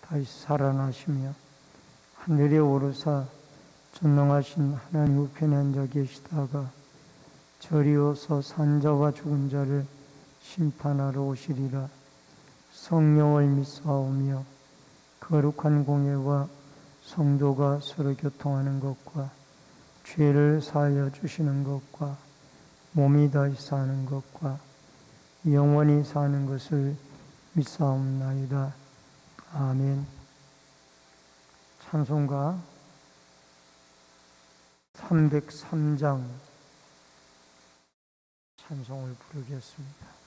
다시 살아나시며 하늘에 오르사 전능하신 하나님 우편에 앉아 계시다가 저리어서 산자와 죽은 자를 심판하러 오시리라. 성령을 믿사오며 거룩한 공예와 성도가 서로 교통하는 것과 죄를 사하여 주시는 것과 몸이 다시 사는 것과 영원히 사는 것을 믿사옵나이다. 아멘. 찬송가 303장 찬송을 부르겠습니다.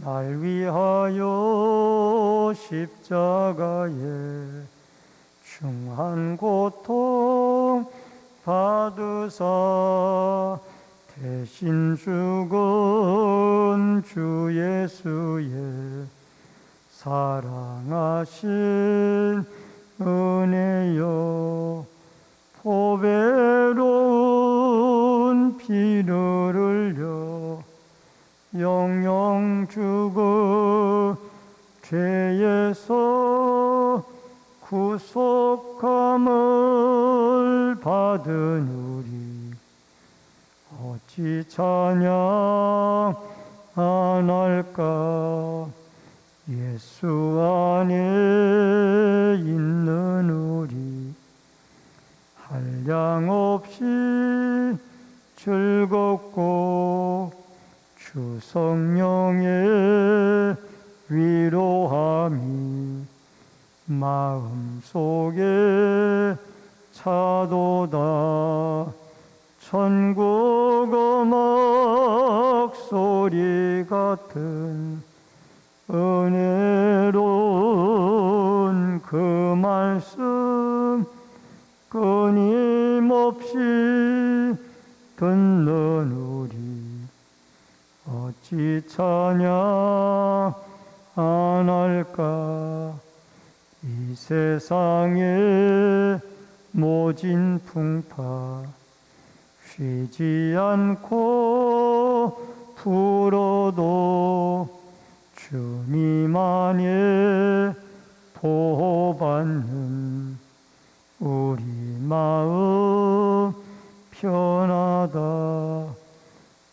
날 위하여 십자가에 중한 고통 받으사 대신 죽은 주 예수의 사랑하신 은혜여, 보배로운 피를 흘려 영영 죽은 죄에서 구속함을 받은 우리 어찌 찬양 안 할까. 예수 안에 있는 우리 한량없이 즐겁고 주 성령의 위로함이 마음속에 차도다. 천국 음악 소리 같은 은혜로운 그 말씀 끊임없이 듣는 우리 어찌 찬양 안 할까. 이 세상의 모진 풍파 쉬지 않고 불어도 주님 안에 보호받는 우리 마음 편하다.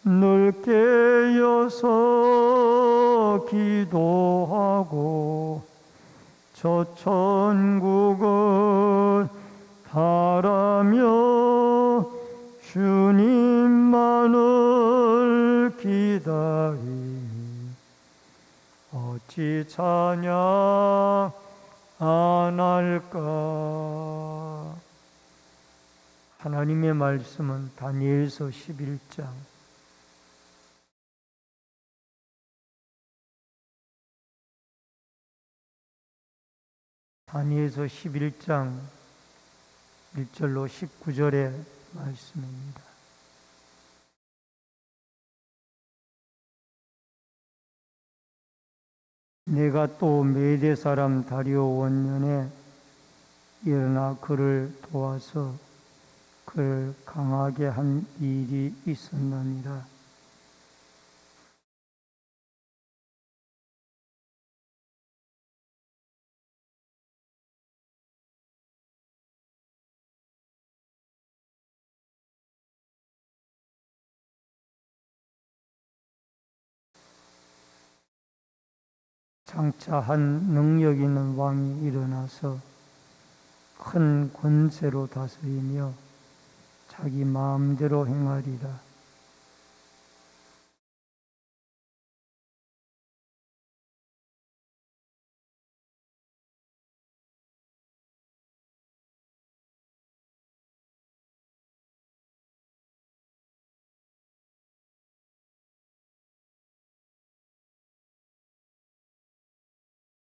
늘 깨어서 기도하고 저 천국을 바라며 주님만을 기다리니 어찌 찬양 안 할까. 하나님의 말씀은 다니엘서 11장 다니엘서 11장 1절로 19절의 말씀입니다. 내가 또 메대 사람 다리오 원년에 일어나 그를 도와서 그를 강하게 한 일이 있었느니라. 장차 한 능력 있는 왕이 일어나서 큰 권세로 다스리며 자기 마음대로 행하리라.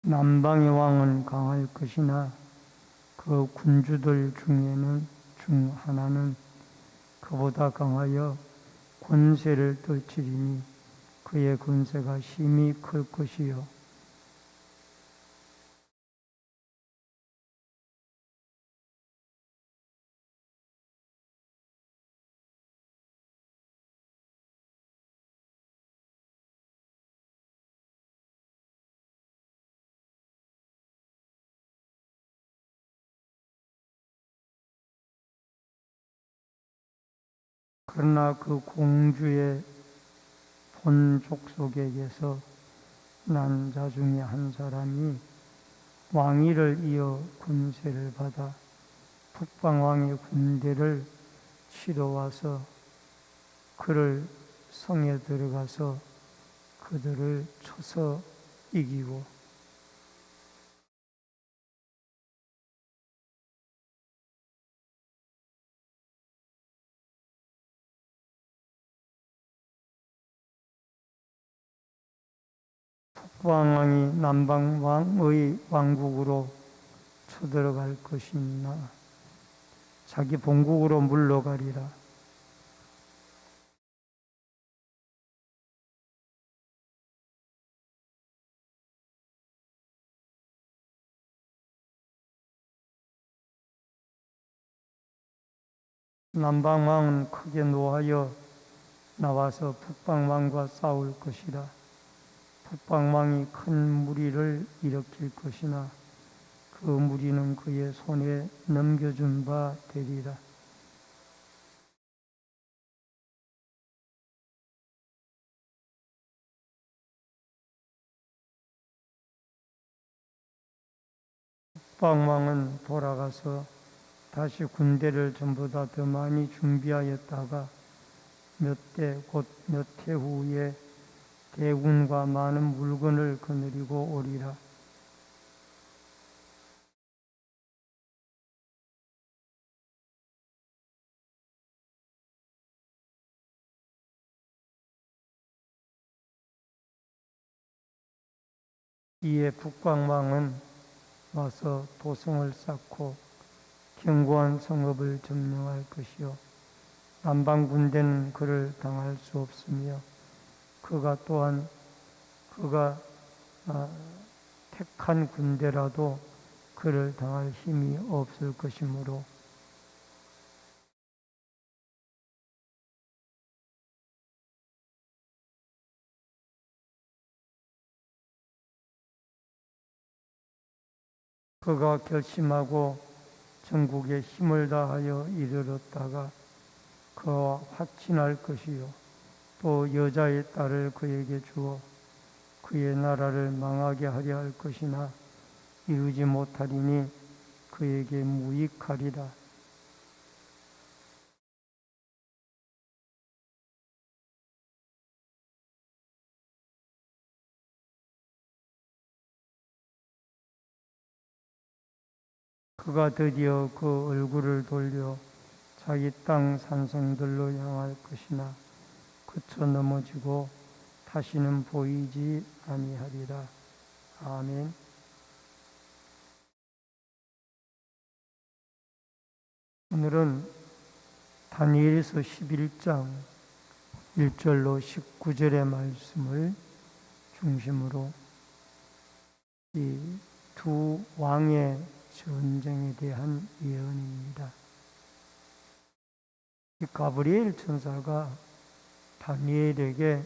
남방의 왕은 강할 것이나 그 군주들 중에는 중 하나는 그보다 강하여 권세를 떨치리니 그의 권세가 심히 클 것이요. 그러나 그 공주의 본 족속에게서 난 자 중에 한 사람이 왕위를 이어 권세를 받아 북방왕의 군대를 치러 와서 그를 성에 들어가서 그들을 쳐서 이기고 북방왕이 남방왕의 왕국으로 쳐들어갈 것이나 자기 본국으로 물러가리라. 남방왕은 크게 노하여 나와서 북방왕과 싸울 것이라. 북방왕이 큰 무리를 일으킬 것이나 그 무리는 그의 손에 넘겨준 바 되리라. 북방왕은 돌아가서 다시 군대를 전부 다 더 많이 준비하였다가 몇 해 후에 대군과 많은 물건을 거느리고 오리라. 이에 북방왕은 와서 도성을 쌓고 견고한 성읍을 점령할 것이요 남방 군대는 그를 당할 수 없으며 그가 택한 군대라도 그를 당할 힘이 없을 것이므로 그가 결심하고 전국에 힘을 다하여 이르렀다가 그와 화친할 것이요 또 여자의 딸을 그에게 주어 그의 나라를 망하게 하려 할 것이나 이루지 못하리니 그에게 무익하리라. 그가 드디어 그 얼굴을 돌려 자기 땅 산성들로 향할 것이나 그쳐 넘어지고 다시는 보이지 아니하리라. 아멘. 오늘은 다니엘서 11장 1절로 19절의 말씀을 중심으로 이 두 왕의 전쟁에 대한 예언입니다. 이 가브리엘 천사가 다니엘에게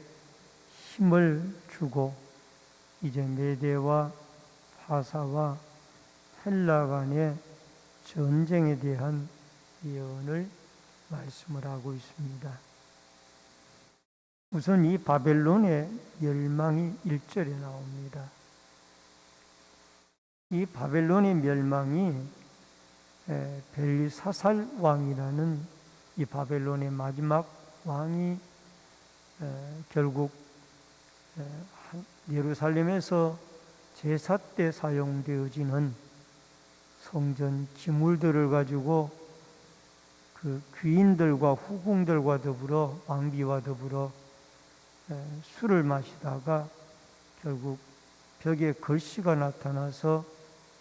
힘을 주고 이제 메대와 파사와 헬라 간의 전쟁에 대한 예언을 말씀을 하고 있습니다. 우선 이 바벨론의 멸망이 1절에 나옵니다. 이 바벨론의 멸망이 벨사살 왕이라는 이 바벨론의 마지막 왕이 결국 예루살렘에서 제사 때 사용되어지는 성전 기물들을 가지고 그 귀인들과 후궁들과 더불어 왕비와 더불어 술을 마시다가 결국 벽에 글씨가 나타나서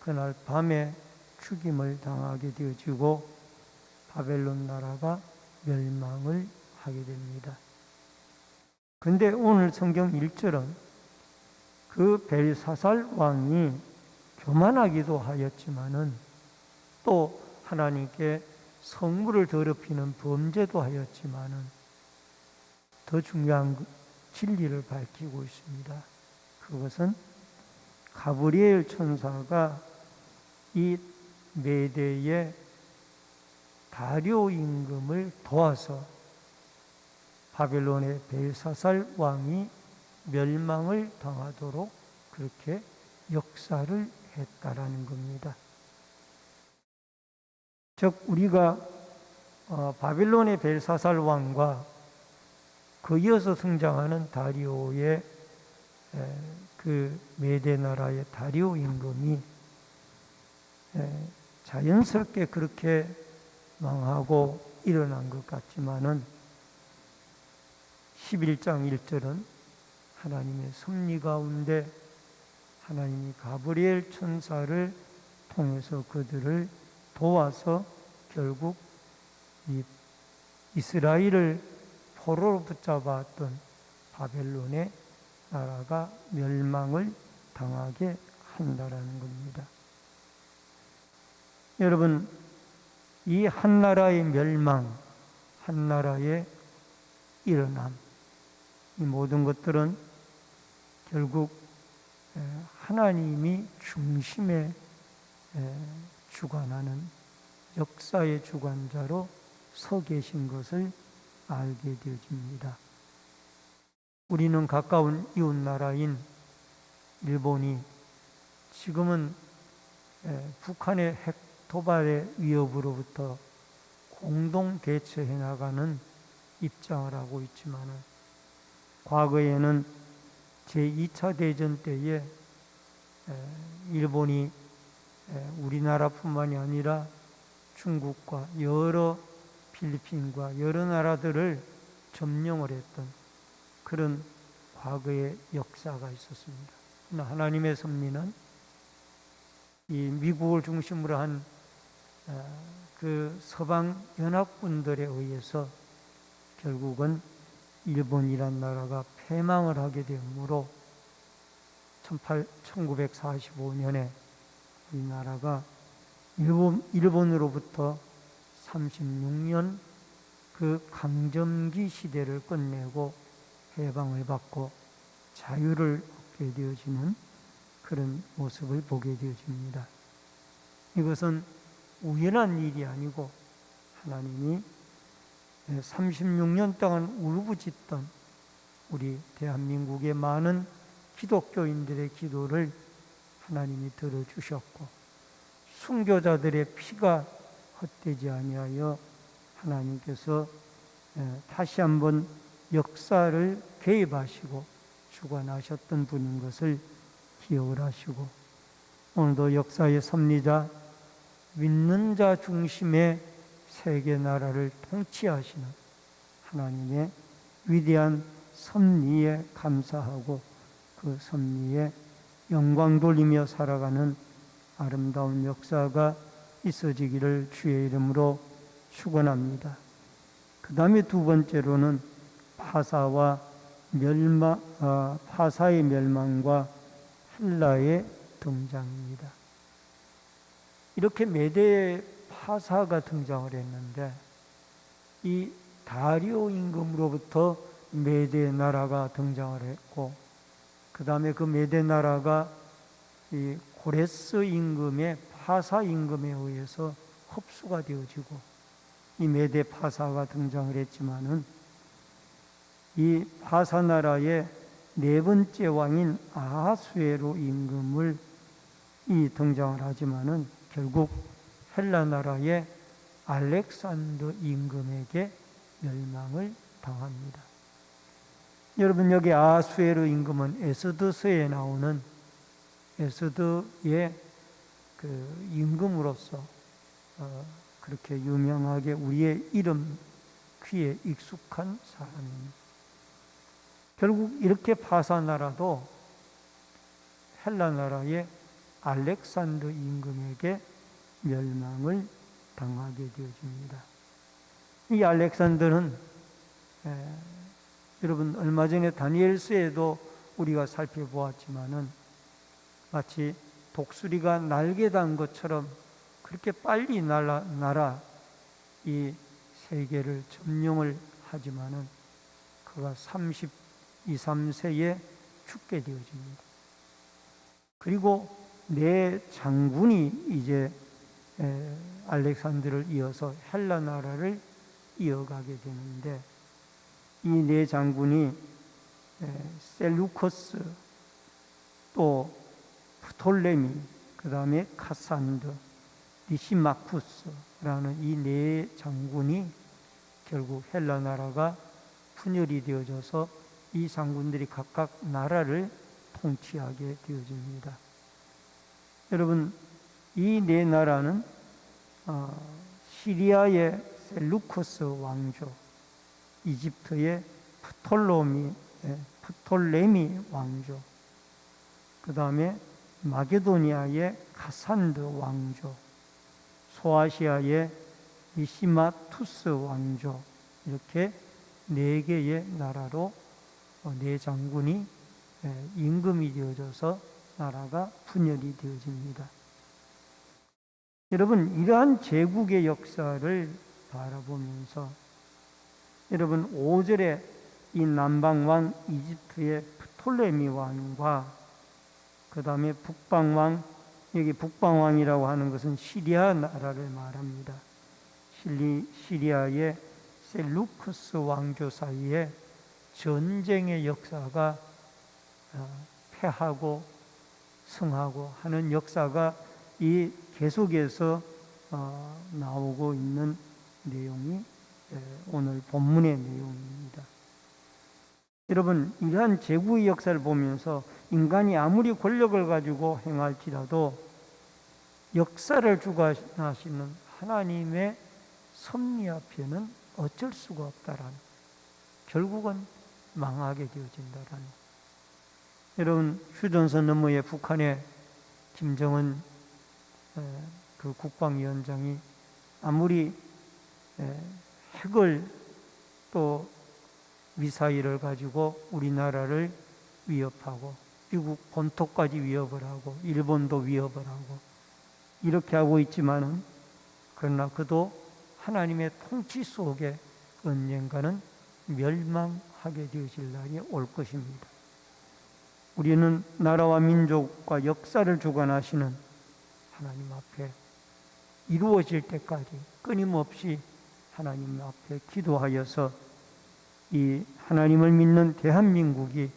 그날 밤에 죽임을 당하게 되어지고 바벨론 나라가 멸망을 하게 됩니다. 그런데 오늘 성경 1절은 그 벨사살 왕이 교만하기도 하였지만은 또 하나님께 성물을 더럽히는 범죄도 하였지만은 더 중요한 진리를 밝히고 있습니다. 그것은 가브리엘 천사가 이 메대의 다리오 임금을 도와서 바벨론의 벨사살 왕이 멸망을 당하도록 그렇게 역사를 했다라는 겁니다. 즉 우리가 바벨론의 벨사살 왕과 그 이어서 등장하는 다리오의 그 메대 나라의 다리오 임금이 자연스럽게 그렇게 망하고 일어난 것 같지만은 11장 1절은 하나님의 섭리 가운데 하나님이 가브리엘 천사를 통해서 그들을 도와서 결국 이 이스라엘을 포로로 붙잡았던 바벨론의 나라가 멸망을 당하게 한다라는 겁니다. 여러분, 이 한 나라의 멸망, 한 나라의 일어남, 이 모든 것들은 결국 하나님이 중심에 주관하는 역사의 주관자로 서 계신 것을 알게 되어집니다. 우리는 가까운 이웃 나라인 일본이 지금은 북한의 핵 도발의 위협으로부터 공동 대처해 나가는 입장을 하고 있지만은 과거에는 제2차 대전 때에 일본이 우리나라뿐만이 아니라 중국과 필리핀과 여러 나라들을 점령을 했던 그런 과거의 역사가 있었습니다. 그러나 하나님의 섭리는 이 미국을 중심으로 한 그 서방 연합군들에 의해서 결국은 일본이란 나라가 패망을 하게 되므로 1945년에 우리나라가 일본으로부터 36년 그 강점기 시대를 끝내고 해방을 받고 자유를 얻게 되어지는 그런 모습을 보게 되어집니다. 이것은 우연한 일이 아니고 하나님이 36년 동안 울부짖던 우리 대한민국의 많은 기독교인들의 기도를 하나님이 들어주셨고 순교자들의 피가 헛되지 아니하여 하나님께서 다시 한번 역사를 개입하시고 주관하셨던 분인 것을 기억을 하시고 오늘도 역사의 섭리자 믿는 자 중심의 세계 나라를 통치하시는 하나님의 위대한 섭리에 감사하고 그 섭리에 영광 돌리며 살아가는 아름다운 역사가 있어지기를 주의 이름으로 축원합니다. 그 다음에 두 번째로는 파사의 멸망과 헬라의 등장입니다. 이렇게 메대의 파사가 등장을 했는데 이 다리오 임금으로부터 메대 나라가 등장을 했고 그 다음에 그 메대 나라가 이 고레스 임금의 파사 임금에 의해서 흡수가 되어지고 이 메대 파사가 등장을 했지만은 이 파사 나라의 네 번째 왕인 아하수에로 임금을 등장을 하지만은 결국 헬라 나라의 알렉산더 임금에게 멸망을 당합니다. 여러분 여기 아하수에로 임금은 에스더서에 나오는 에스더의 그 임금으로서 그렇게 유명하게 우리의 이름 귀에 익숙한 사람입니다. 결국 이렇게 파사 나라도 헬라 나라의 알렉산더 임금에게 멸망을 당하게 되어집니다. 이 알렉산더는 여러분 얼마 전에 다니엘서에도 우리가 살펴보았지만은 마치 독수리가 날개 단 것처럼 그렇게 빨리 날아 이 세계를 점령을 하지만은 그가 32, 3세에 죽게 되어집니다. 그리고 네 장군이 이제 알렉산더를 이어서 헬라 나라를 이어가게 되는데, 이 네 장군이 셀루커스, 또 프톨레미, 그 다음에 카산드, 리시마쿠스라는 이 네 장군이 결국 헬라 나라가 분열이 되어져서 이 장군들이 각각 나라를 통치하게 되어집니다. 여러분, 이 네 나라는 시리아의 셀루커스 왕조, 이집트의 프톨레미 왕조, 그 다음에 마게도니아의 카산드 왕조, 소아시아의 미시마투스 왕조, 이렇게 네 개의 나라로 네 장군이 임금이 되어져서 나라가 분열이 되어집니다. 여러분, 이러한 제국의 역사를 바라보면서 여러분 5절에 이 남방왕 이집트의 프톨레미 왕과 그 다음에 북방왕, 여기 북방왕이라고 하는 것은 시리아 나라를 말합니다. 시리아의 셀루크스 왕조 사이에 전쟁의 역사가 패하고 승하고 하는 역사가 이 계속해서 나오고 있는 내용이 오늘 본문의 내용입니다. 여러분, 이러한 제국의 역사를 보면서 인간이 아무리 권력을 가지고 행할지라도 역사를 주관하시는 하나님의 섭리 앞에는 어쩔 수가 없다라는, 결국은 망하게 되어진다라는. 여러분, 휴전선 너머에 북한의 김정은 그 국방위원장이 아무리 핵을 또 미사일을 가지고 우리나라를 위협하고 미국 본토까지 위협을 하고 일본도 위협을 하고 이렇게 하고 있지만은, 그러나 그도 하나님의 통치 속에 언젠가는 멸망하게 되어질 날이 올 것입니다. 우리는 나라와 민족과 역사를 주관하시는 하나님 앞에 이루어질 때까지 끊임없이 하나님 앞에 기도하여서 이 하나님을 믿는 대한민국이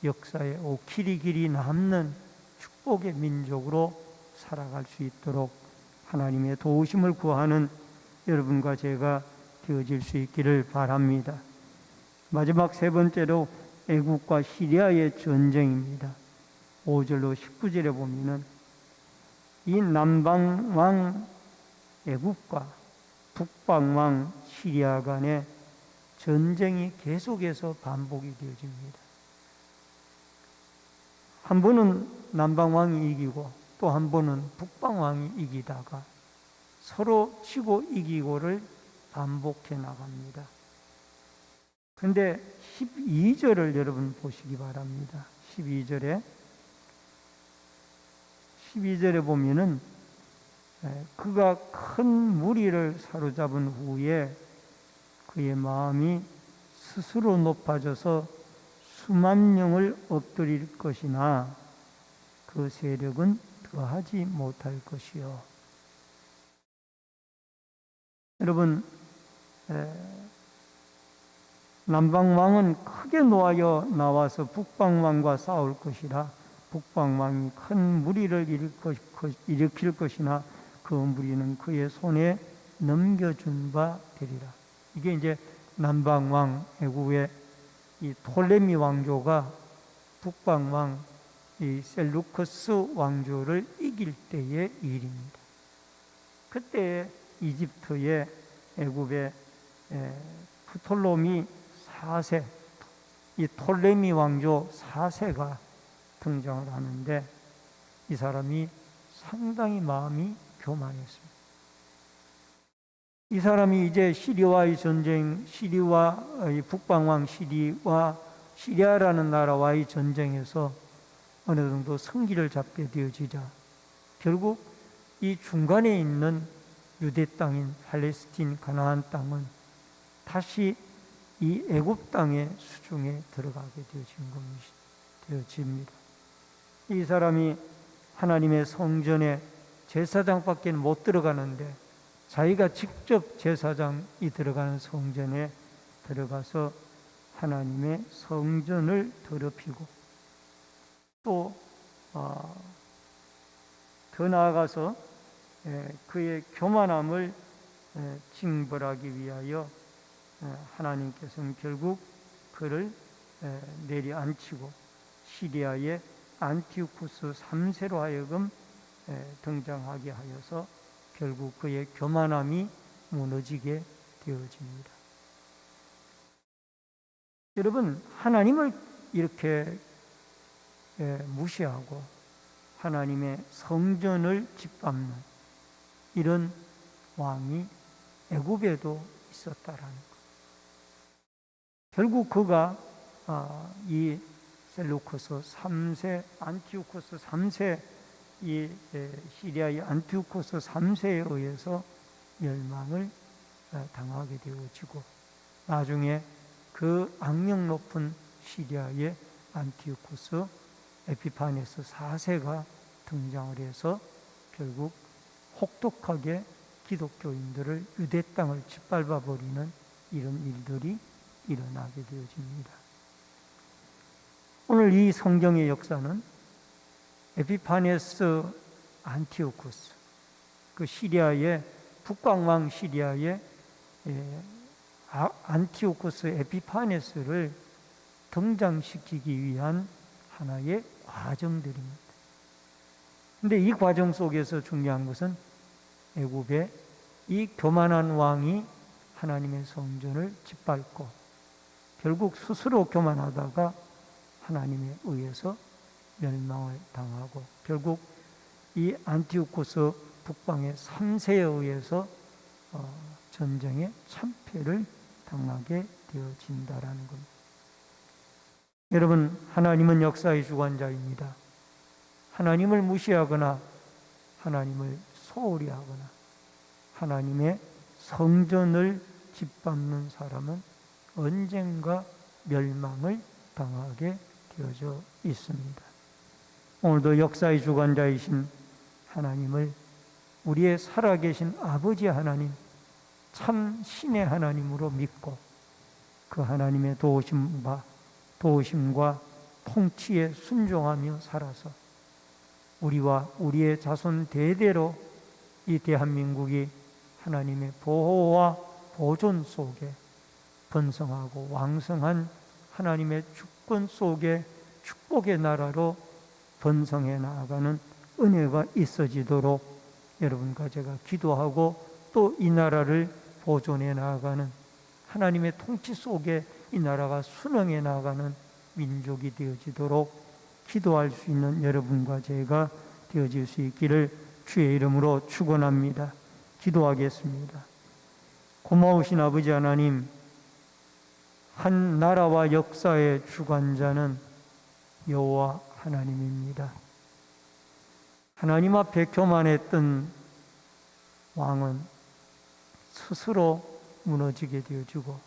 역사에 길이 남는 축복의 민족으로 살아갈 수 있도록 하나님의 도우심을 구하는 여러분과 제가 되어질 수 있기를 바랍니다. 마지막 세 번째로 애국과 시리아의 전쟁입니다. 5절로 19절에 보면은 이 남방왕 애국과 북방왕 시리아 간의 전쟁이 계속해서 반복이 되어집니다. 한 번은 남방왕이 이기고 또 한 번은 북방왕이 이기다가 서로 치고 이기고를 반복해 나갑니다. 그런데 12절을 여러분 보시기 바랍니다. 12절에 보면은 그가 큰 무리를 사로잡은 후에 그의 마음이 스스로 높아져서 수만 명을 엎드릴 것이나 그 세력은 더하지 못할 것이요. 여러분, 남방왕은 크게 노하여 나와서 북방왕과 싸울 것이라 북방왕이 큰 무리를 일으킬 것이나 그 무리는 그의 손에 넘겨준 바 되리라. 이게 이제 남방왕 애국의 이 톨레미 왕조가 북방왕 이 셀루커스 왕조를 이길 때의 일입니다. 그때 이집트의 애굽의 프톨로미 4세, 이 톨레미 왕조 4세가 등장을 하는데 이 사람이 상당히 마음이 교만했습니다. 이 사람이 이제 시리아와의 전쟁, 이 북방왕 시리와 시리아라는 나라와의 전쟁에서 어느 정도 승기를 잡게 되어지자 결국 이 중간에 있는 유대 땅인 팔레스틴 가나안 땅은 다시 이 애굽 땅의 수중에 들어가게 되어집니다. 이 사람이 하나님의 성전에 제사장밖에 못 들어가는데 자기가 직접 제사장이 들어가는 성전에 들어가서 하나님의 성전을 더럽히고 또 더 나아가서 그의 교만함을 징벌하기 위하여 하나님께서는 결국 그를 내려앉히고 시리아의 안티오쿠스 3세로 하여금 등장하게 하여서 결국 그의 교만함이 무너지게 되어집니다. 여러분, 하나님을 이렇게 무시하고 하나님의 성전을 짓밟는 이런 왕이 애굽에도 있었다라는 것. 결국 그가 이 셀루쿠스 3세, 안티오쿠스 3세, 이 시리아의 안티오쿠스 3세에 의해서 멸망을 당하게 되어지고 나중에 그 악명 높은 시리아의 안티오쿠스 에피파네스 4세가 등장을 해서 결국 혹독하게 기독교인들을 유대 땅을 짓밟아 버리는 이런 일들이 일어나게 되어집니다. 오늘 이 성경의 역사는 에피파네스 안티오쿠스, 그 시리아의 북방왕 시리아의 안티오쿠스 에피파네스를 등장시키기 위한 하나의 과정들입니다. 그런데 이 과정 속에서 중요한 것은 애굽의 이 교만한 왕이 하나님의 성전을 짓밟고 결국 스스로 교만하다가 하나님에 의해서 멸망을 당하고 결국 이 안티오쿠스 북방의 3세에 의해서 전쟁에 참패를 당하게 되어진다라는 겁니다. 여러분, 하나님은 역사의 주관자입니다. 하나님을 무시하거나 하나님을 소홀히 하거나 하나님의 성전을 짓밟는 사람은 언젠가 멸망을 당하게 되어져 있습니다. 오늘도 역사의 주관자이신 하나님을 우리의 살아계신 아버지 하나님, 참 신의 하나님으로 믿고 그 하나님의 도우심과 통치에 순종하며 살아서 우리와 우리의 자손 대대로 이 대한민국이 하나님의 보호와 보존 속에 번성하고 왕성한 하나님의 주권 속에 축복의 나라로 번성해 나아가는 은혜가 있어지도록 여러분과 제가 기도하고 또 이 나라를 보존해 나아가는 하나님의 통치 속에 이 나라가 순응해 나아가는 민족이 되어지도록 기도할 수 있는 여러분과 제가 되어질 수 있기를 주의 이름으로 축원합니다. 기도하겠습니다. 고마우신 아버지 하나님, 한 나라와 역사의 주관자는 여호와 하나님입니다. 하나님 앞에 교만했던 왕은 스스로 무너지게 되어지고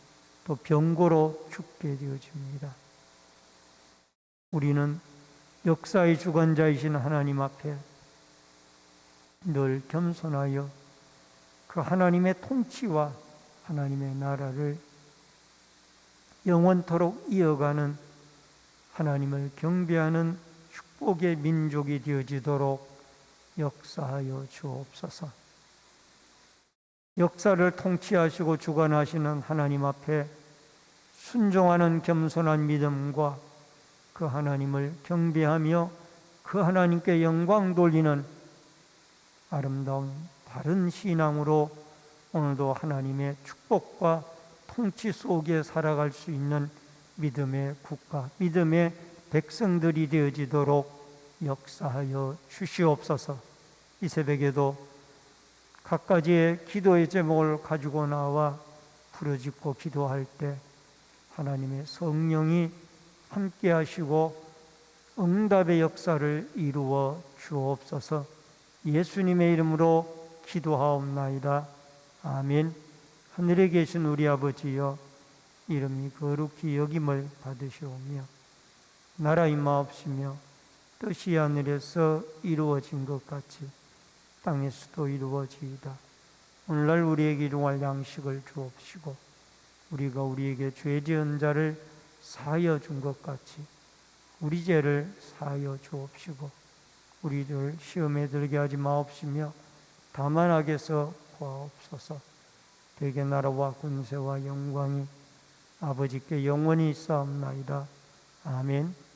또 병고로 죽게 되어집니다. 우리는 역사의 주관자이신 하나님 앞에 늘 겸손하여 그 하나님의 통치와 하나님의 나라를 영원토록 이어가는 하나님을 경배하는 축복의 민족이 되어지도록 역사하여 주옵소서. 역사를 통치하시고 주관하시는 하나님 앞에 순종하는 겸손한 믿음과 그 하나님을 경배하며 그 하나님께 영광 돌리는 아름다운 바른 신앙으로 오늘도 하나님의 축복과 통치 속에 살아갈 수 있는 믿음의 국가, 믿음의 백성들이 되어지도록 역사하여 주시옵소서. 이 새벽에도 갖가지의 기도의 제목을 가지고 나와 부르짖고 기도할 때 하나님의 성령이 함께 하시고 응답의 역사를 이루어 주옵소서. 예수님의 이름으로 기도하옵나이다. 아멘. 하늘에 계신 우리 아버지여, 이름이 거룩히 여김을 받으시오며 나라 임하옵시며 뜻이 하늘에서 이루어진 것 같이 땅에서도 이루어지이다. 오늘날 우리에게 일용할 양식을 주옵시고 우리가 우리에게 죄 지은 자를 사하여 준 것 같이 우리 죄를 사하여 주옵시고 우리를 시험에 들게 하지 마옵시며 다만 악에서 구하옵소서. 대개 나라와 권세와 영광이 아버지께 영원히 있사옵나이다. 아멘.